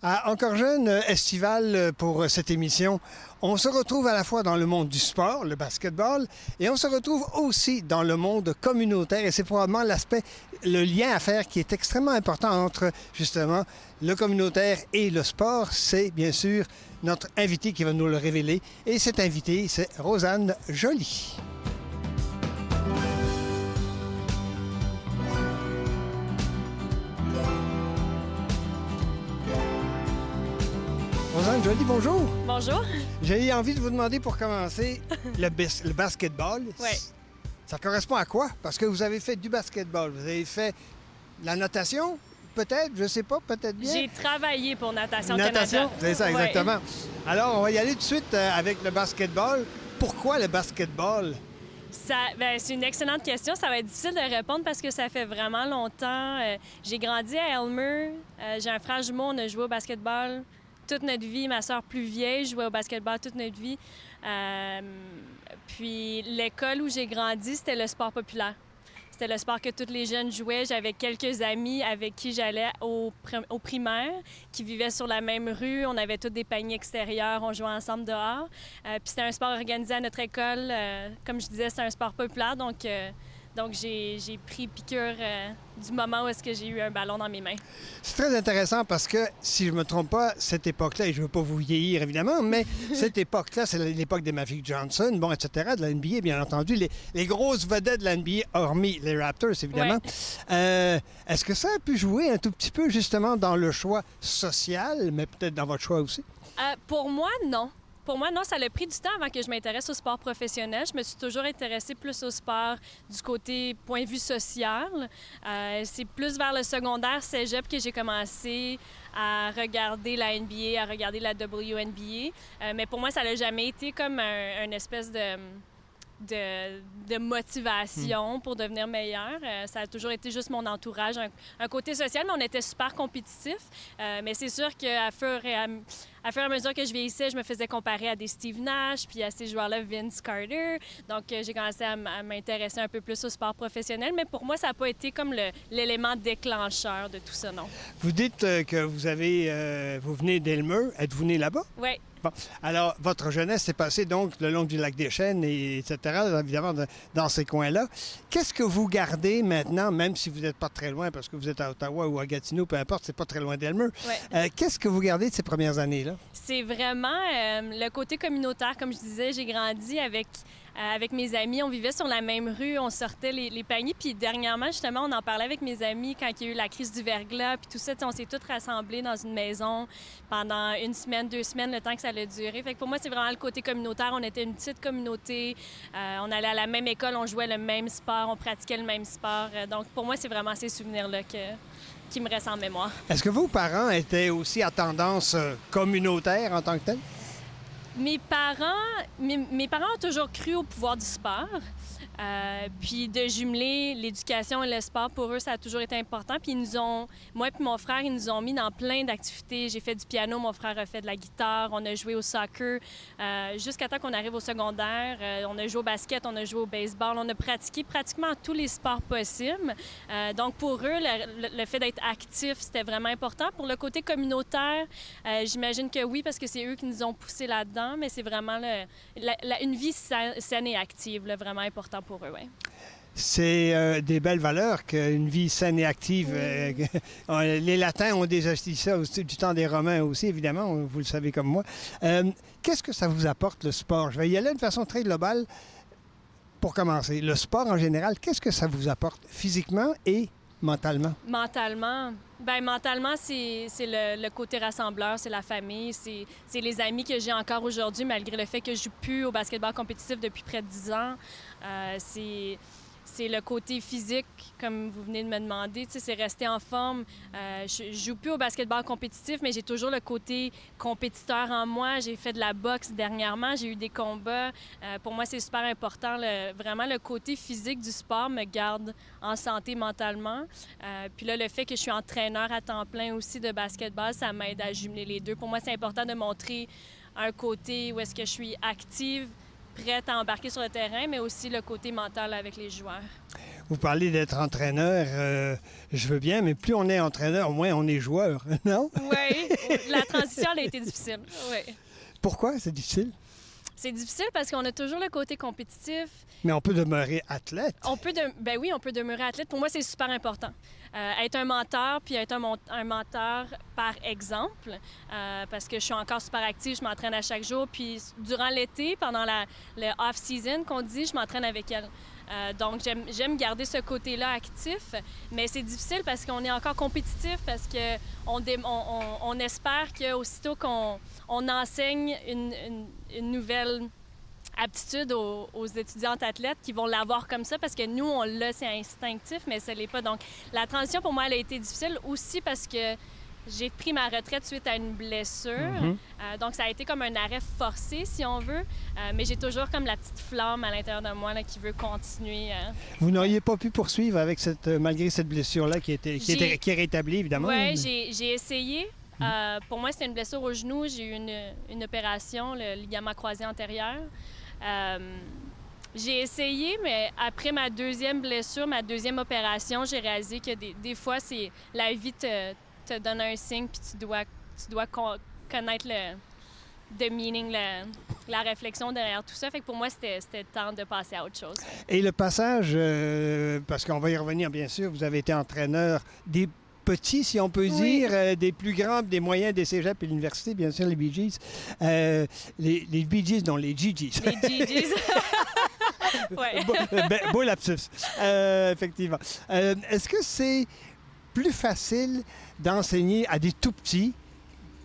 Encore jeune, estival pour cette émission. On se retrouve à la fois dans le monde du sport, le basketball, et on se retrouve aussi dans le monde communautaire. Et c'est probablement le lien à faire qui est extrêmement important entre justement le communautaire et le sport. C'est bien sûr notre invité qui va nous le révéler. Et cet invité, c'est Rosanne Joly. Rosanne Joly, bonjour. Bonjour. J'ai envie de vous demander pour commencer le basketball. Oui. Ça correspond à quoi? Parce que vous avez fait du basketball. Vous avez fait la natation, peut-être, je ne sais pas, peut-être bien. J'ai travaillé pour Natation Natation, Canada. c'est ça, Ouais. exactement. Alors, on va y aller tout de suite avec le basketball. Pourquoi le basketball? C'est une excellente question. Ça va être difficile de répondre parce que ça fait vraiment longtemps. J'ai grandi à Elmer. J'ai un frère jumeau, on a joué au basketball toute notre vie. Ma soeur plus vieille jouait au basketball toute notre vie. Puis l'école où j'ai grandi, c'était le sport populaire. C'était le sport que tous les jeunes jouaient. J'avais quelques amis avec qui j'allais au primaire, qui vivaient sur la même rue. On avait tous des paniers extérieurs, on jouait ensemble dehors. Puis c'était un sport organisé à notre école. Comme je disais, c'est un sport populaire, donc j'ai pris piqûre du moment où est-ce que j'ai eu un ballon dans mes mains. C'est très intéressant parce que, si je ne me trompe pas, cette époque-là, et je ne veux pas vous vieillir évidemment, mais cette époque-là, c'est l'époque des Magic Johnson, bon, etc., de la NBA, bien entendu, les grosses vedettes de la NBA, hormis les Raptors, évidemment. Ouais. Est-ce que ça a pu jouer un tout petit peu, justement, dans le choix social, mais peut-être dans votre choix aussi? Pour moi, non. Pour moi, non, ça a pris du temps avant que je m'intéresse au sport professionnel. Je me suis toujours intéressée plus au sport du côté point de vue social. C'est plus vers le secondaire cégep que j'ai commencé à regarder la NBA, à regarder la WNBA. Mais pour moi, ça n'a jamais été comme une espèce de motivation pour devenir meilleur. Ça a toujours été juste mon entourage, un côté social, mais on était super compétitifs. Mais c'est sûr qu'à fur et à mesure que je vieillissais, je me faisais comparer à des Steve Nash, puis à ces joueurs-là, Vince Carter. Donc, j'ai commencé à m'intéresser un peu plus au sport professionnel. Mais pour moi, ça n'a pas été comme l'élément déclencheur de tout ça, non. Vous dites que vous venez d'Elmer. Êtes-vous né là-bas? Oui. Bon. Alors, votre jeunesse s'est passée donc le long du lac des Chênes, etc., évidemment, dans ces coins-là. Qu'est-ce que vous gardez maintenant, même si vous n'êtes pas très loin, parce que vous êtes à Ottawa ou à Gatineau, peu importe, c'est pas très loin d'Elmer. Ouais. Qu'est-ce que vous gardez de ces premières années-là? C'est vraiment le côté communautaire. Comme je disais, j'ai grandi avec mes amis. On vivait sur la même rue, on sortait les paniers. Puis dernièrement, justement, on en parlait avec mes amis quand il y a eu la crise du verglas. Puis tout ça, on s'est tous rassemblés dans une maison pendant 1 semaine, 2 semaines, le temps que ça allait durer. Fait que pour moi, c'est vraiment le côté communautaire. On était une petite communauté. On allait à la même école, on jouait le même sport, on pratiquait le même sport. Donc pour moi, c'est vraiment ces souvenirs-là qui me restent en mémoire. Est-ce que vos parents étaient aussi à tendance communautaire en tant que tel? Mes parents ont toujours cru au pouvoir du sport. Puis de jumeler l'éducation et le sport, pour eux, ça a toujours été important. Puis moi et mon frère, ils nous ont mis dans plein d'activités. J'ai fait du piano, mon frère a fait de la guitare, on a joué au soccer. Jusqu'à temps qu'on arrive au secondaire, on a joué au basket, on a joué au baseball, on a pratiqué pratiquement tous les sports possibles. Donc pour eux, le fait d'être actif, c'était vraiment important. Pour le côté communautaire, j'imagine que oui, parce que c'est eux qui nous ont poussés là-dedans, mais c'est vraiment une vie saine et active, là, vraiment important pour eux, oui. C'est des belles valeurs qu'une vie saine et active. Les Latins ont déjà dit ça du temps des Romains aussi, évidemment, vous le savez comme moi. Qu'est-ce que ça vous apporte, le sport? Je vais y aller d'une façon très globale pour commencer. Le sport en général, qu'est-ce que ça vous apporte physiquement et mentalement? Mentalement, c'est le côté rassembleur, c'est la famille, c'est les amis que j'ai encore aujourd'hui, malgré le fait que je joue plus au basketball compétitif depuis près de 10 ans. C'est le côté physique, comme vous venez de me demander. C'est rester en forme. Je joue plus au basketball compétitif, mais j'ai toujours le côté compétiteur en moi. J'ai fait de la boxe dernièrement. J'ai eu des combats. Pour moi, c'est super important. Vraiment, le côté physique du sport me garde en santé mentalement. Puis là, le fait que je suis entraîneur à temps plein aussi de basketball, ça m'aide à jumeler les deux. Pour moi, c'est important de montrer un côté où est-ce que je suis active, prête à embarquer sur le terrain, mais aussi le côté mental avec les joueurs. Vous parlez d'être entraîneur, je veux bien, mais plus on est entraîneur, moins on est joueur, non? Oui, la transition elle a été difficile. Oui. Pourquoi c'est difficile? C'est difficile parce qu'on a toujours le côté compétitif. Mais on peut demeurer athlète. Ben oui, on peut demeurer athlète. Pour moi, c'est super important. Être un menteur, puis être un menteur par exemple, parce que je suis encore super active, je m'entraîne à chaque jour. Puis durant l'été, pendant le off-season qu'on dit, je m'entraîne avec elle. Donc, j'aime garder ce côté-là actif, mais c'est difficile parce qu'on est encore compétitif, parce qu'on espère qu'aussitôt qu'on enseigne une nouvelle aptitude aux étudiantes athlètes qui vont l'avoir comme ça, parce que nous, on l'a, c'est instinctif, mais ça ne l'est pas. Donc, la transition, pour moi, elle a été difficile aussi parce que j'ai pris ma retraite suite à une blessure. Donc, ça a été comme un arrêt forcé, si on veut. Mais j'ai toujours comme la petite flamme à l'intérieur de moi là, qui veut continuer. Vous n'auriez pas pu poursuivre avec malgré cette blessure-là qui est rétablie, évidemment? Oui, j'ai essayé. Pour moi, c'était une blessure au genou. J'ai eu une opération, le ligament croisé antérieur. J'ai essayé, mais après ma deuxième blessure, ma deuxième opération, j'ai réalisé que des fois, la vie te donne un signe, puis tu dois connaître the meaning, la réflexion derrière tout ça. Fait que pour moi, c'était temps de passer à autre chose. Et le passage, parce qu'on va y revenir bien sûr, vous avez été entraîneur des petits, si on peut dire, des plus grands, des moyens, des cégeps et l'université, bien sûr, les Bee Gees. Les Bee Gees, non, les Gee Gees. Les Gee Gees. Ouais. Beau lapsus, effectivement. Est-ce que c'est plus facile d'enseigner à des tout petits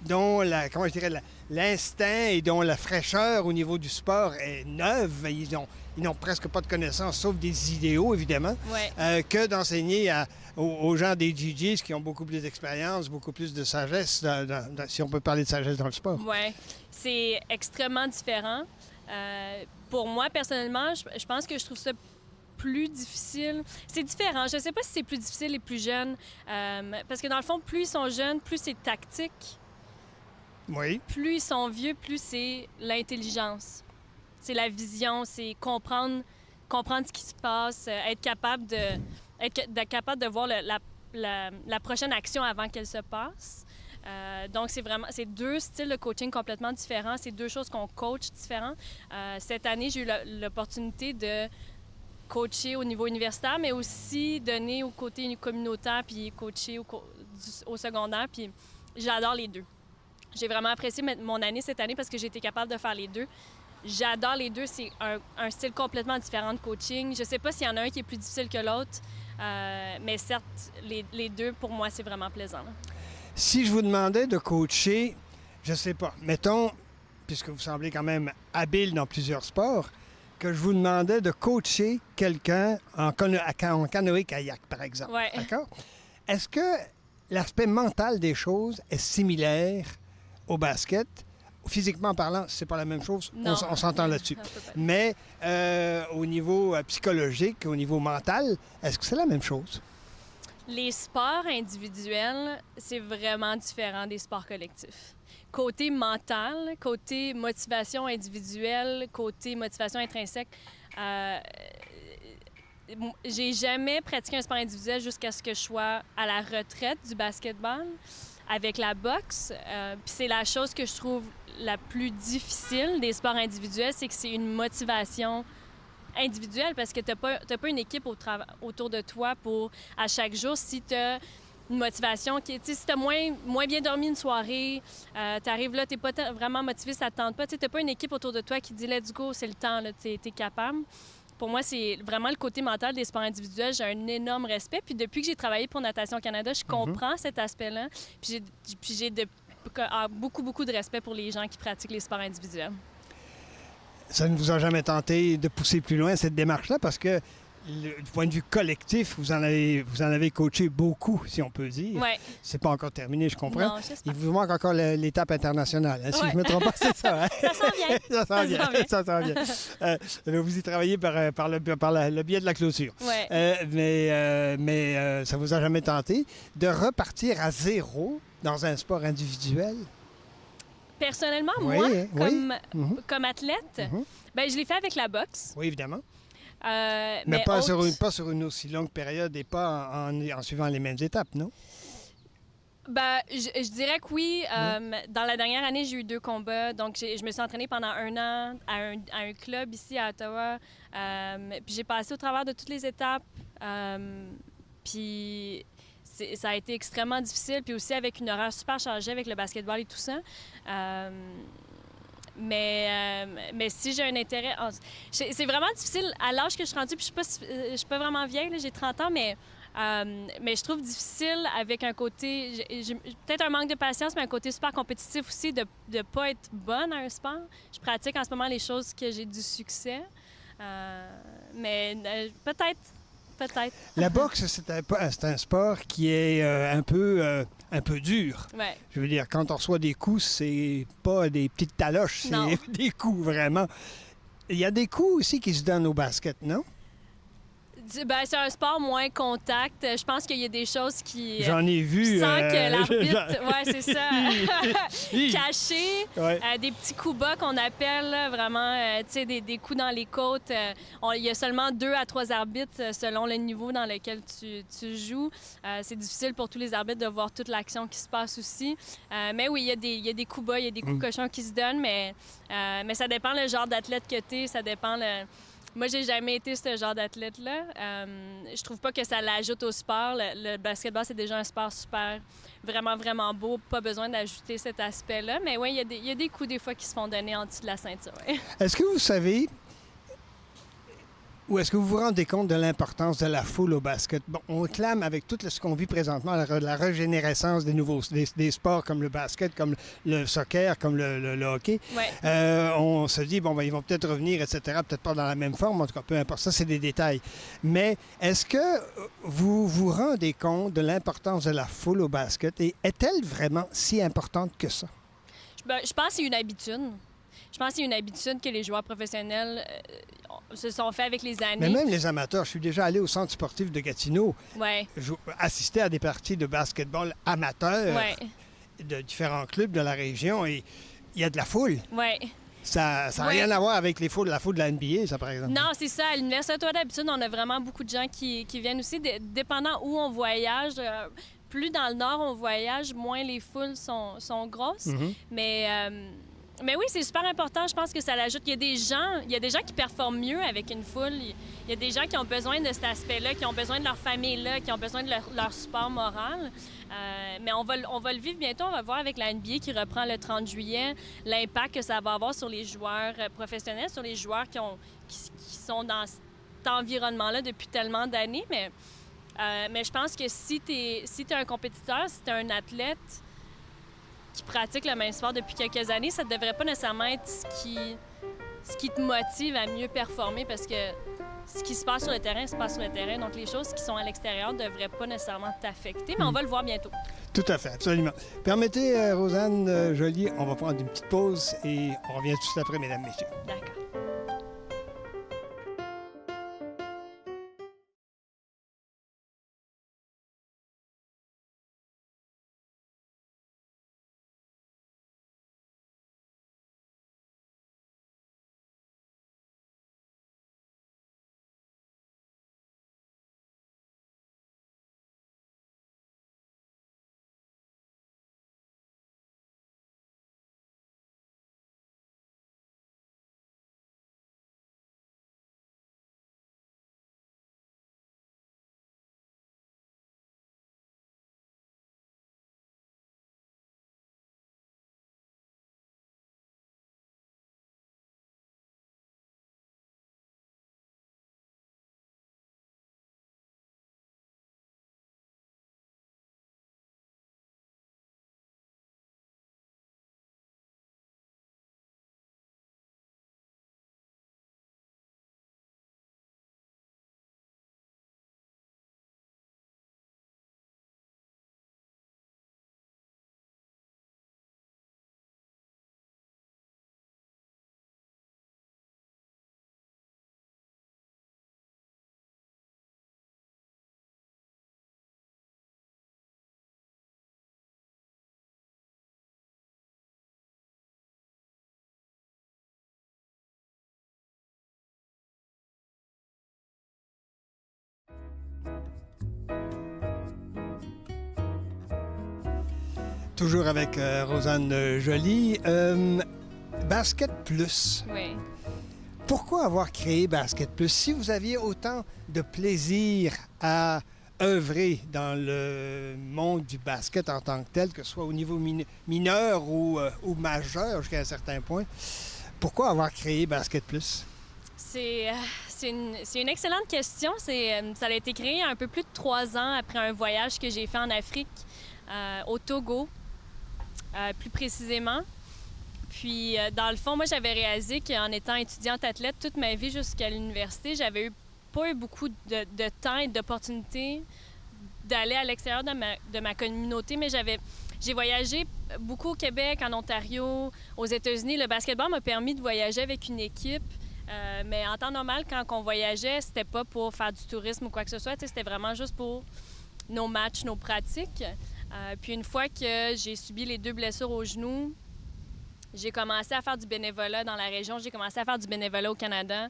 dont l'instinct et dont la fraîcheur au niveau du sport est neuve, ils n'ont presque pas de connaissances, sauf des idéaux, évidemment, que d'enseigner aux gens des GGs qui ont beaucoup plus d'expérience, beaucoup plus de sagesse, si on peut parler de sagesse dans le sport? Oui, c'est extrêmement différent. Pour moi, personnellement, je pense que je trouve ça plus difficile. C'est différent. Je ne sais pas si c'est plus difficile les plus jeunes, parce que dans le fond, plus ils sont jeunes, plus c'est tactique. Oui. Plus ils sont vieux, plus c'est l'intelligence. C'est la vision, c'est comprendre ce qui se passe, être capable de voir la prochaine action avant qu'elle se passe. Donc, c'est deux styles de coaching complètement différents. C'est deux choses qu'on coach différents. Cette année, j'ai eu l'opportunité de coacher au niveau universitaire, mais aussi donner au côté communautaire, puis coacher au secondaire. Puis j'adore les deux. J'ai vraiment apprécié mon année cette année parce que j'ai été capable de faire les deux. J'adore les deux. C'est un style complètement différent de coaching. Je ne sais pas s'il y en a un qui est plus difficile que l'autre, mais certes, les deux, pour moi, c'est vraiment plaisant. Là. Si je vous demandais de coacher, je ne sais pas, mettons, puisque vous semblez quand même habile dans plusieurs sports, que je vous demandais de coacher quelqu'un en canoë-kayak, par exemple. Ouais. D'accord? Est-ce que l'aspect mental des choses est similaire au basket? Physiquement parlant, c'est pas la même chose. Non. On s'entend là-dessus. Mais au niveau psychologique, au niveau mental, est-ce que c'est la même chose? Les sports individuels, c'est vraiment différent des sports collectifs. Côté mental, côté motivation individuelle, côté motivation intrinsèque, j'ai jamais pratiqué un sport individuel jusqu'à ce que je sois à la retraite du basketball avec la boxe. Puis c'est la chose que je trouve la plus difficile des sports individuels, c'est que c'est une motivation individuelle parce que t'as pas une équipe autour de toi pour, à chaque jour, si tu as une motivation qui, si tu as moins bien dormi une soirée, tu arrives là, tu n'es pas vraiment motivé, ça ne te tente pas. Tu n'as pas une équipe autour de toi qui dit « let's go, c'est le temps, tu es capable ». Pour moi, c'est vraiment le côté mental des sports individuels. J'ai un énorme respect. Puis depuis que j'ai travaillé pour Natation Canada, je comprends cet aspect-là. Puis j'ai beaucoup, beaucoup de respect pour les gens qui pratiquent les sports individuels. Ça ne vous a jamais tenté de pousser plus loin cette démarche-là parce que du point de vue collectif, vous en avez coaché beaucoup, si on peut dire. Ouais. C'est pas encore terminé, je comprends. Non, j'espère. Il vous manque encore l'étape internationale. Hein, si je ne me trompe pas, c'est ça. Hein? Ça s'en vient. Ça s'en vient. Vous y travaillez par le biais de la clôture. Ouais. Mais ça vous a jamais tenté de repartir à zéro dans un sport individuel? Personnellement, oui, moi, oui. comme athlète, ben, je l'ai fait avec la boxe. Oui, évidemment. Mais pas, autres- pas sur une aussi longue période et pas en suivant les mêmes étapes, non? Ben, je dirais que oui. Dans la dernière année, j'ai eu 2 combats. Donc, je me suis entraînée pendant un an à un club ici à Ottawa. Puis j'ai passé au travers de toutes les étapes. Puis ça a été extrêmement difficile. Puis aussi avec une horaire super chargée avec le basketball et tout ça. Mais si j'ai un intérêt... c'est vraiment difficile à l'âge que je suis rendue. Puis je suis pas vraiment vieille, là, j'ai 30 ans, mais je trouve difficile avec un côté, peut-être un manque de patience, mais un côté super compétitif aussi de ne pas être bonne à un sport. Je pratique en ce moment les choses que j'ai du succès, peut-être. La boxe, c'est un sport qui est un peu dur. Ouais. Je veux dire, quand on reçoit des coups, c'est pas des petites taloches, Non. c'est des coups vraiment. Il y a des coups aussi qui se donnent au basket, non? Ben, c'est un sport moins contact. Je pense qu'il y a des choses qui... J'en ai vu. Je sens que l'arbitre, ouais, c'est ça, caché, Ouais. des petits coups bas qu'on appelle là, vraiment, tu sais, des coups dans les côtes. Il y a seulement 2 à 3 arbitres selon le niveau dans lequel tu joues. C'est difficile pour tous les arbitres de voir toute l'action qui se passe aussi. Mais oui, il y a des coups bas, il y a des coups cochons qui se donnent, mais ça dépend le genre d'athlète que tu es, ça dépend le... Moi, j'ai jamais été ce genre d'athlète-là. Je trouve pas que ça l'ajoute au sport. Le basketball, c'est déjà un sport super, vraiment, vraiment beau. Pas besoin d'ajouter cet aspect-là. Mais oui, il y a des coups, des fois, qui se font donner en dessous de la ceinture. Ouais. Est-ce que vous savez, ou est-ce que vous vous rendez compte de l'importance de la foule au basket? Bon, on clame avec tout ce qu'on vit présentement, la régénérescence des sports comme le basket, comme le soccer, comme le hockey. Ouais. On se dit, bon, ben, ils vont peut-être revenir, etc., peut-être pas dans la même forme, en tout cas, peu importe, ça, c'est des détails. Mais est-ce que vous vous rendez compte de l'importance de la foule au basket et est-elle vraiment si importante que ça? Je pense que c'est une habitude. Je pense que c'est une habitude que les joueurs professionnels se sont faits avec les années. Mais même les amateurs, je suis déjà allé au centre sportif de Gatineau, Ouais. assister à des parties de basketball amateurs Ouais. de différents clubs de la région et il y a de la foule. Ouais. Ça n'a Ouais. rien à voir avec la foule de la NBA, ça, par exemple. Non, c'est ça. À l'Université d'Ottawa, d'habitude, on a vraiment beaucoup de gens qui viennent aussi. Dépendant où on voyage, plus dans le nord on voyage, moins les foules sont grosses. Mhm. Mais oui, c'est super important. Je pense que ça l'ajoute. Il y a des gens qui performent mieux avec une foule. Il y a des gens qui ont besoin de cet aspect-là, qui ont besoin de leur famille-là, qui ont besoin de leur support moral. Mais on va le vivre bientôt. On va voir avec la NBA qui reprend le 30 juillet l'impact que ça va avoir sur les joueurs professionnels, sur les joueurs qui sont dans cet environnement-là depuis tellement d'années. Mais je pense que si tu es un compétiteur, si tu es un athlète qui pratique le même sport depuis quelques années, ça ne devrait pas nécessairement être ce qui te motive à mieux performer parce que ce qui se passe sur le terrain se passe sur le terrain. Donc, les choses qui sont à l'extérieur ne devraient pas nécessairement t'affecter, mais on va le voir bientôt. Tout à fait, absolument. Permettez, Rosanne Joly, on va prendre une petite pause et on revient tout de suite après, mesdames, messieurs. D'accord. Toujours avec Rosanne Joly. Basket Plus. Oui. Pourquoi avoir créé Basket Plus? Si vous aviez autant de plaisir à œuvrer dans le monde du basket en tant que tel, que ce soit au niveau mineur ou majeur jusqu'à un certain point, pourquoi avoir créé Basket Plus? C'est une excellente question. Ça a été créé un peu plus de 3 ans après un voyage que j'ai fait en Afrique, au Togo, plus précisément. Puis, dans le fond, moi, j'avais réalisé qu'en étant étudiante athlète toute ma vie jusqu'à l'université, j'avais pas eu beaucoup de temps et d'opportunités d'aller à l'extérieur de ma communauté, mais j'ai voyagé beaucoup au Québec, en Ontario, aux États-Unis. Le basketball m'a permis de voyager avec une équipe, mais en temps normal, quand on voyageait, c'était pas pour faire du tourisme ou quoi que ce soit, c'était vraiment juste pour nos matchs, nos pratiques. Puis une fois que j'ai subi les 2 blessures au genou, j'ai commencé à faire du bénévolat dans la région, j'ai commencé à faire du bénévolat au Canada.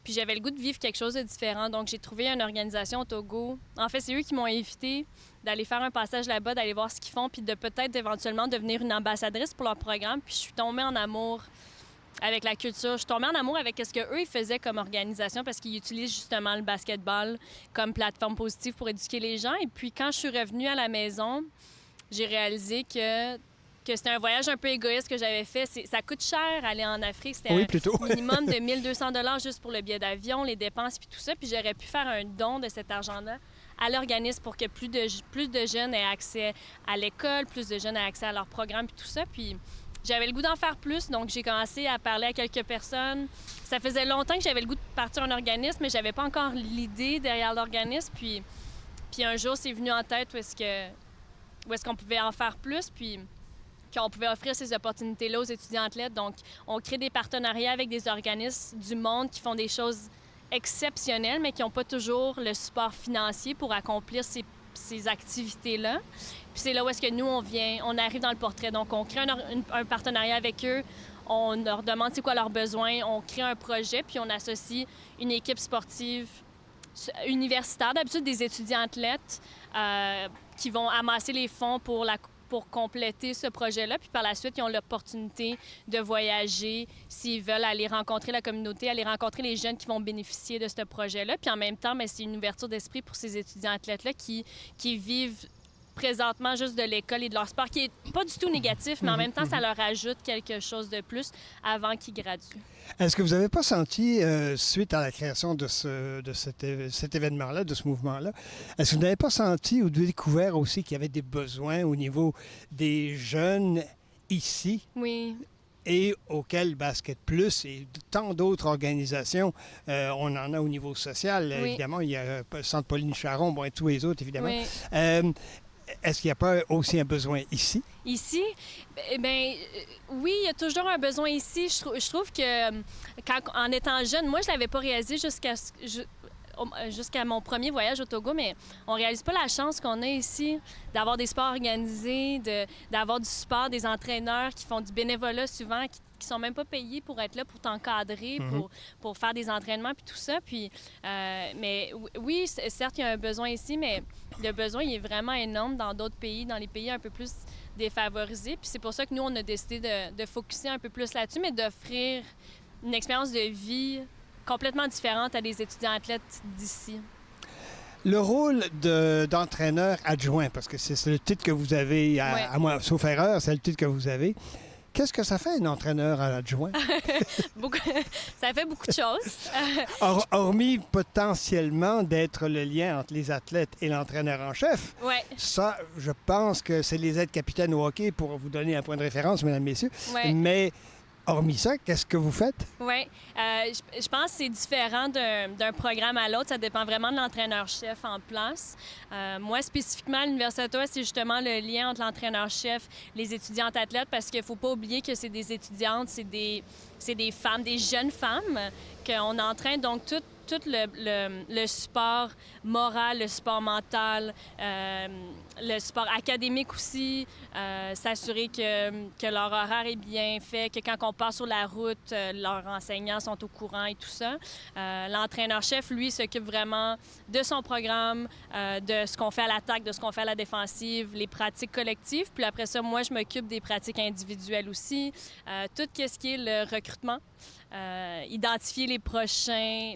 Puis j'avais le goût de vivre quelque chose de différent. Donc, j'ai trouvé une organisation au Togo. En fait, c'est eux qui m'ont invité d'aller faire un passage là-bas, d'aller voir ce qu'ils font, puis de peut-être éventuellement devenir une ambassadrice pour leur programme. Puis je suis tombée en amour avec la culture. Je suis tombée en amour avec ce qu'eux, ils faisaient comme organisation parce qu'ils utilisent justement le basketball comme plateforme positive pour éduquer les gens. Et puis, quand je suis revenue à la maison, j'ai réalisé que c'était un voyage un peu égoïste que j'avais fait. Ça coûte cher aller en Afrique. C'était un minimum de 1 200 $ juste pour le billet d'avion, les dépenses puis tout ça. Puis j'aurais pu faire un don de cet argent-là à l'organisme pour que plus de jeunes aient accès à l'école, plus de jeunes aient accès à leur programme puis tout ça. Puis j'avais le goût d'en faire plus, donc j'ai commencé à parler à quelques personnes. Ça faisait longtemps que j'avais le goût de partir un organisme, mais j'avais pas encore l'idée derrière l'organisme. Puis un jour, c'est venu en tête où est-ce qu'on pouvait en faire plus, puis qu'on pouvait offrir ces opportunités-là aux étudiants athlètes. Donc, on crée des partenariats avec des organismes du monde qui font des choses exceptionnelles, mais qui n'ont pas toujours le support financier pour accomplir ces activités-là. Puis c'est là où est-ce que nous, on arrive dans le portrait. Donc, on crée un partenariat avec eux, on leur demande c'est quoi leurs besoins, on crée un projet, puis on associe une équipe sportive universitaire, d'habitude des étudiants athlètes, qui vont amasser les fonds pour compléter ce projet-là. Puis par la suite, ils ont l'opportunité de voyager s'ils veulent aller rencontrer la communauté, aller rencontrer les jeunes qui vont bénéficier de ce projet-là. Puis en même temps, c'est une ouverture d'esprit pour ces étudiants athlètes-là qui vivent présentement juste de l'école et de leur sport, qui est pas du tout négatif, mais en même temps, ça leur ajoute quelque chose de plus avant qu'ils graduent. Est-ce que vous n'avez pas senti, suite à la création de cet événement-là, de ce mouvement-là, est-ce que vous n'avez pas senti ou découvert aussi qu'il y avait des besoins au niveau des jeunes ici? Oui. Et auquel Basket Plus et tant d'autres organisations, on en a au niveau social, oui. Évidemment, il y a le Centre Pauline Charon, bon, et tous les autres, évidemment. Oui. Est-ce qu'il n'y a pas aussi un besoin ici? Ici? Bien, oui, il y a toujours un besoin ici. Je trouve que, en étant jeune, moi, je ne l'avais pas réalisé jusqu'à mon premier voyage au Togo, mais on ne réalise pas la chance qu'on a ici d'avoir des sports organisés, d'avoir du support, des entraîneurs qui font du bénévolat souvent, qui sont même pas payés pour être là, pour t'encadrer, pour faire des entraînements, puis tout ça. Puis, mais oui, certes, il y a un besoin ici, mais le besoin, il est vraiment énorme dans d'autres pays, dans les pays un peu plus défavorisés. Puis c'est pour ça que nous, on a décidé de focusser un peu plus là-dessus, mais d'offrir une expérience de vie complètement différente à des étudiants athlètes d'ici. Le rôle d'entraîneur adjoint, parce que c'est le titre que vous avez, à moi, sauf erreur, c'est le titre que vous avez. Qu'est-ce que ça fait, un entraîneur adjoint? Ça fait beaucoup de choses. Hormis potentiellement d'être le lien entre les athlètes et l'entraîneur en chef. Ouais. Ça, je pense que c'est les aides-capitaines au hockey pour vous donner un point de référence, mesdames, messieurs. Ouais. Mais hormis ça, qu'est-ce que vous faites? Oui. Je pense que c'est différent d'un programme à l'autre. Ça dépend vraiment de l'entraîneur-chef en place. Moi, spécifiquement, à l'Université d'Ottawa, c'est justement le lien entre l'entraîneur-chef, les étudiantes athlètes, parce qu'il ne faut pas oublier que c'est des étudiantes, c'est des femmes, des jeunes femmes qu'on entraîne. Donc, tout le support moral, le support mental, le support académique aussi, s'assurer que leur horaire est bien fait, que quand on part sur la route, leurs enseignants sont au courant et tout ça. L'entraîneur-chef, lui, s'occupe vraiment de son programme, de ce qu'on fait à l'attaque, de ce qu'on fait à la défensive, les pratiques collectives. Puis après ça, moi, je m'occupe des pratiques individuelles aussi. Tout ce qui est le recrutement, identifier les prochains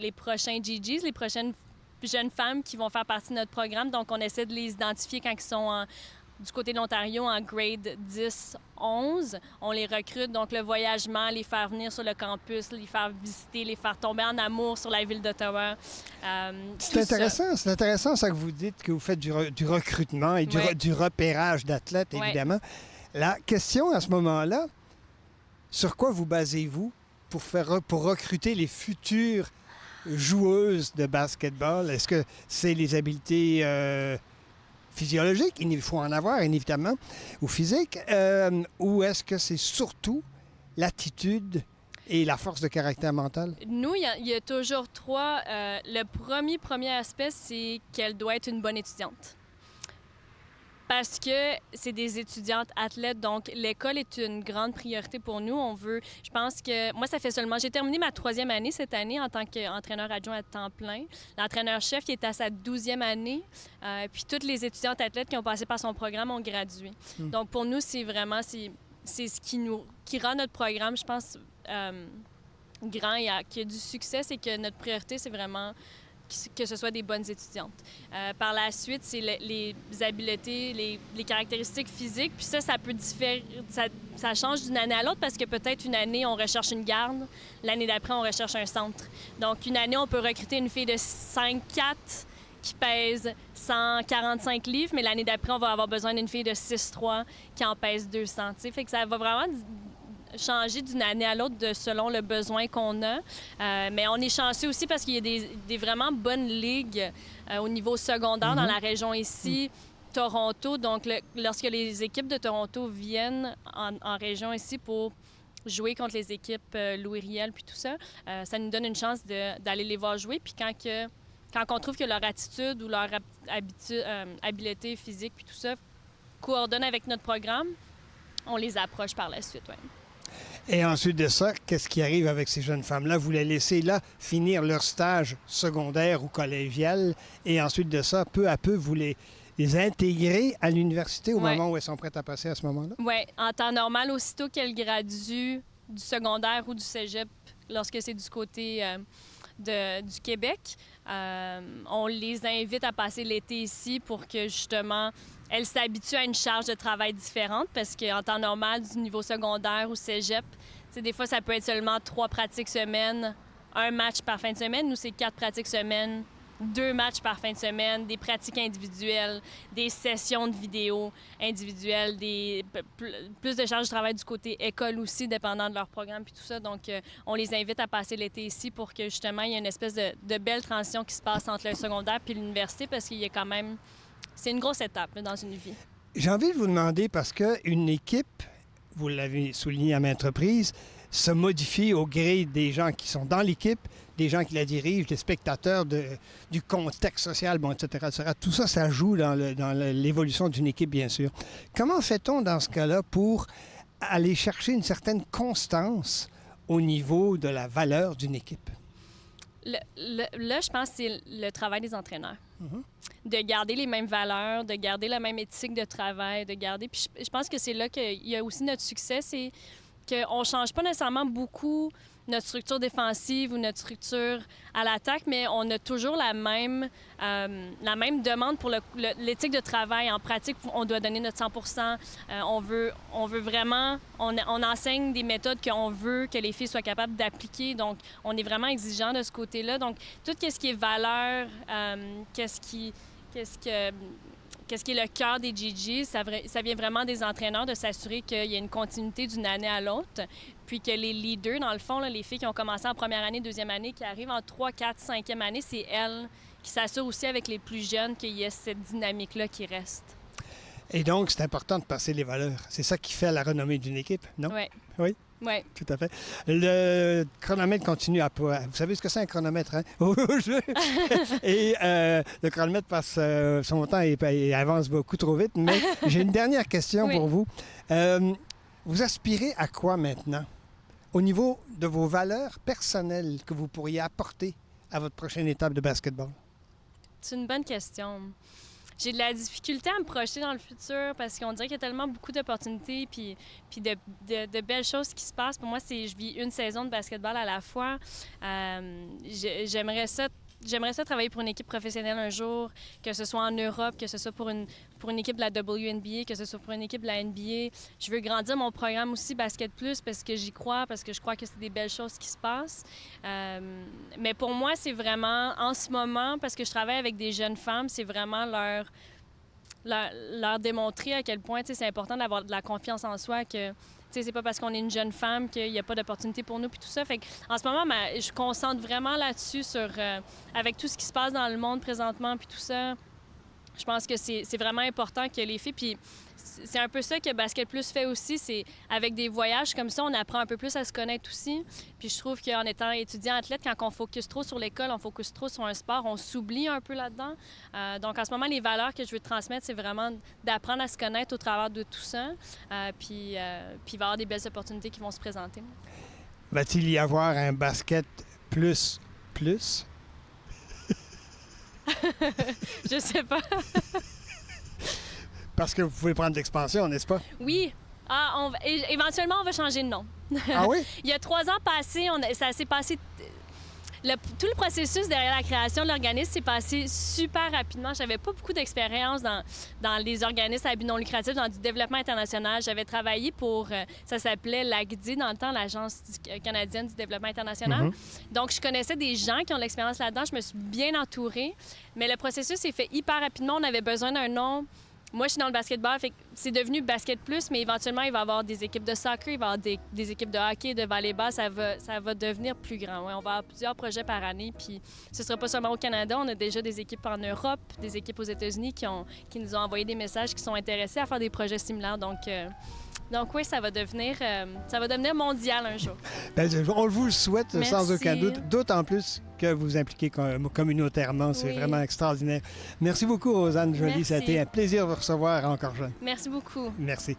GGs, les prochaines jeunes femmes qui vont faire partie de notre programme. Donc, on essaie de les identifier quand ils sont du côté de l'Ontario en grade 10-11. On les recrute, donc le voyagement, les faire venir sur le campus, les faire visiter, les faire tomber en amour sur la ville d'Ottawa. C'est intéressant ça que vous dites, que vous faites du recrutement et du repérage d'athlètes, évidemment. La question à ce moment-là, sur quoi vous basez-vous pour recruter les futures joueuses de basketball? Est-ce que c'est les habiletés physiologiques, il faut en avoir évidemment, ou physiques, ou est-ce que c'est surtout l'attitude et la force de caractère mental? Nous, il y a toujours trois. Le premier aspect, c'est qu'elle doit être une bonne étudiante. Parce que c'est des étudiantes athlètes, donc l'école est une grande priorité pour nous. Je pense que, moi, ça fait seulement, j'ai terminé ma 3e année cette année en tant qu'entraîneur adjoint à temps plein. L'entraîneur-chef, qui est à sa 12e année, puis toutes les étudiantes athlètes qui ont passé par son programme ont gradué. Donc, pour nous, c'est vraiment, c'est ce qui rend notre programme, je pense, grand et qui a du succès, c'est que notre priorité, c'est vraiment que ce soit des bonnes étudiantes. Par la suite, c'est les habiletés, les caractéristiques physiques. Puis ça peut différer, ça change d'une année à l'autre parce que peut-être une année, on recherche une garde. L'année d'après, on recherche un centre. Donc, une année, on peut recruter une fille de 5'4" qui pèse 145 livres, mais l'année d'après, on va avoir besoin d'une fille de 6'3" qui en pèse 200. T'sais. Fait que ça va vraiment changer d'une année à l'autre selon le besoin qu'on a. Mais on est chanceux aussi parce qu'il y a des vraiment bonnes ligues au niveau secondaire dans la région ici. Toronto, donc lorsque les équipes de Toronto viennent en région ici pour jouer contre les équipes Louis Riel puis tout ça, ça nous donne une chance d'aller les voir jouer. Puis quand on trouve que leur attitude ou leur habileté physique puis tout ça coordonne avec notre programme, on les approche par la suite. Ouais. Et ensuite de ça, qu'est-ce qui arrive avec ces jeunes femmes-là? Vous les laissez là finir leur stage secondaire ou collégial et ensuite de ça, peu à peu, vous les intégrez à l'université au moment où elles sont prêtes à passer à ce moment-là? Oui. En temps normal, aussitôt qu'elles graduent du secondaire ou du cégep, lorsque c'est du côté du Québec, on les invite à passer l'été ici pour que, justement, elles s'habituent à une charge de travail différente parce qu'en temps normal, du niveau secondaire ou cégep, des fois, ça peut être seulement 3 pratiques semaine, 1 match par fin de semaine. Nous, c'est 4 pratiques semaine, 2 matchs par fin de semaine, des pratiques individuelles, des sessions de vidéo individuelles, plus de charges de travail du côté école aussi, dépendant de leur programme puis tout ça. Donc, on les invite à passer l'été ici pour que, justement, il y ait une espèce de belle transition qui se passe entre le secondaire puis l'université parce qu'il y a quand même... C'est une grosse étape dans une vie. J'ai envie de vous demander, parce qu'une équipe, vous l'avez souligné à maintes reprises, se modifie au gré des gens qui sont dans l'équipe, des gens qui la dirigent, des spectateurs, du contexte social, bon, etc., etc. Tout ça, ça joue dans l'évolution d'une équipe, bien sûr. Comment fait-on dans ce cas-là pour aller chercher une certaine constance au niveau de la valeur d'une équipe? Là, je pense que c'est le travail des entraîneurs. De garder les mêmes valeurs, de garder la même éthique de travail, de garder... Puis je pense que c'est là qu'il y a aussi notre succès, c'est qu'on ne change pas nécessairement beaucoup notre structure défensive ou notre structure à l'attaque, mais on a toujours la même demande pour l'éthique de travail. En pratique, on doit donner notre 100 on veut vraiment... On enseigne des méthodes qu'on veut que les filles soient capables d'appliquer. Donc, on est vraiment exigeant de ce côté-là. Donc, tout ce qui est valeur, qu'est-ce qui est le cœur des GG, ça vient vraiment des entraîneurs de s'assurer qu'il y a une continuité d'une année à l'autre, puis que les leaders, dans le fond, là, les filles qui ont commencé en première année, deuxième année, qui arrivent en 3, 4, 5e année, c'est elles qui s'assurent aussi avec les plus jeunes qu'il y ait cette dynamique-là qui reste. Et donc, c'est important de passer les valeurs. C'est ça qui fait la renommée d'une équipe, non? Oui. Oui. Oui. Tout à fait. Le chronomètre continue à... Vous savez ce que c'est un chronomètre, hein? Et le chronomètre passe son temps et avance beaucoup trop vite. Mais j'ai une dernière question Oui. pour vous. Vous aspirez à quoi maintenant? Au niveau de vos valeurs personnelles que vous pourriez apporter à votre prochaine étape de basketball? C'est une bonne question. J'ai de la difficulté à me projeter dans le futur parce qu'on dirait qu'il y a tellement beaucoup d'opportunités puis de belles choses qui se passent. Pour moi, je vis une saison de basketball à la fois. J'aimerais ça travailler pour une équipe professionnelle un jour, que ce soit en Europe, que ce soit pour une équipe de la WNBA, que ce soit pour une équipe de la NBA. Je veux grandir mon programme aussi Basket Plus parce que j'y crois, parce que je crois que c'est des belles choses qui se passent. Mais pour moi, c'est vraiment, en ce moment, parce que je travaille avec des jeunes femmes, c'est vraiment leur démontrer à quel point c'est important d'avoir de la confiance en soi, que c'est pas parce qu'on est une jeune femme qu'il n'y a pas d'opportunité pour nous puis tout ça. Fait en ce moment, je concentre vraiment là-dessus avec tout ce qui se passe dans le monde présentement puis tout ça. Je pense que c'est vraiment important que les filles... Puis c'est un peu ça que Basket Plus fait aussi, c'est avec des voyages comme ça, on apprend un peu plus à se connaître aussi. Puis je trouve qu'en étant étudiant-athlète, quand on focus trop sur l'école, on focus trop sur un sport, on s'oublie un peu là-dedans. Donc en ce moment, les valeurs que je veux transmettre, c'est vraiment d'apprendre à se connaître au travers de tout ça. Puis il va y avoir des belles opportunités qui vont se présenter. Va-t-il y avoir un Basket Plus? Je sais pas. Parce que vous pouvez prendre l'expansion, n'est-ce pas? Oui. Éventuellement, on va changer de nom. Ah oui? Il y a 3 ans passés, ça s'est passé... tout le processus derrière la création de l'organisme s'est passé super rapidement. J'avais pas beaucoup d'expérience dans les organismes à but non lucratif, dans du développement international. J'avais travaillé pour... ça s'appelait l'AGDI, dans le temps, l'Agence canadienne du développement international. Donc, je connaissais des gens qui ont de l'expérience là-dedans. Je me suis bien entourée. Mais le processus s'est fait hyper rapidement. On avait besoin d'un nom. Moi, je suis dans le basketball, fait que c'est devenu Basket Plus, mais éventuellement, il va y avoir des équipes de soccer, il va y avoir des équipes de hockey, de volleyball. Ça va devenir plus grand. Ouais, on va avoir plusieurs projets par année, puis ce ne sera pas seulement au Canada. On a déjà des équipes en Europe, des équipes aux États-Unis qui nous ont envoyé des messages qui sont intéressés à faire des projets similaires. Donc oui, ça va devenir mondial un jour. Bien, on vous le souhaite. Merci. Sans aucun doute, d'autant plus que vous impliquez communautairement. C'est Oui. vraiment extraordinaire. Merci beaucoup, Rosanne Joly. Merci. Ça a été un plaisir de vous recevoir encore jeune. Merci beaucoup. Merci.